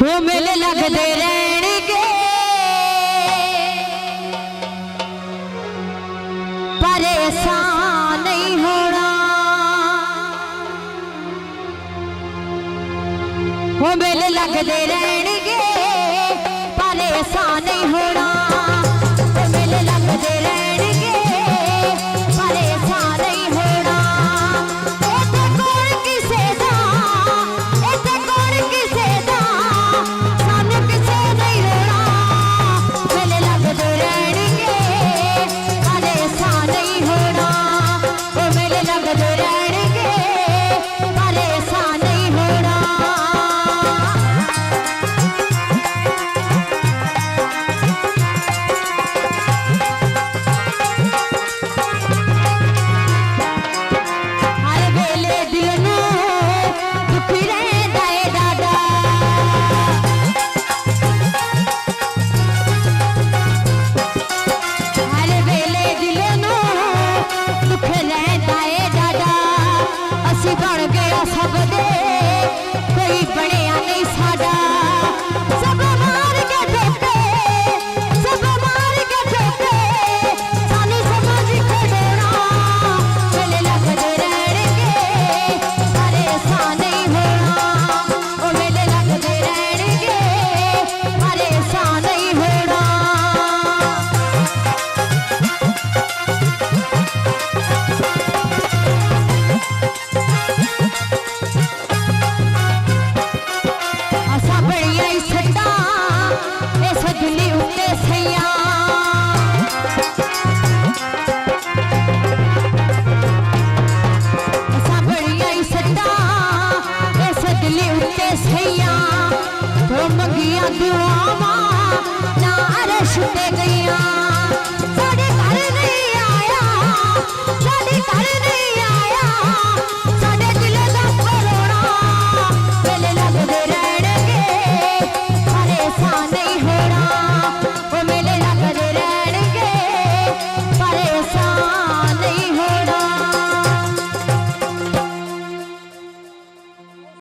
हो मेले लगते रहणगे परेशान नहीं होना। हो मेले लगते रहणगे परेशान नहीं होना। हो मेले लगते रहणगे परेशान नहीं होना। इत्थे कोण किसे दा, इत्थे कोण किसे दा, सानू किसे नहीं होना। मेले लगते रहणगे परेशान नहीं होना। हो मेले लगते रहणगे परेशान नहीं होना। हर वेले दिल नू दुख रहंदा है दादा। हर वेले दिल नू दुख रहंदा है दादा। असी बन गया सब दे कोई बनिया नहीं साडा। सब मार के ठोके, सब मार के ठोके, सानू समझ के डोरा। मेले लगते रहणगे परेशान नहीं होना। ओ मेले लगते रहणगे परेशान नहीं होना। असा बड़िया ही सट्टा इस दिल्ली उत्ते सैया। असा बड़िया ही सट्टा इस दिल्ली उत्ते सैया। तो मंगिया दुआवां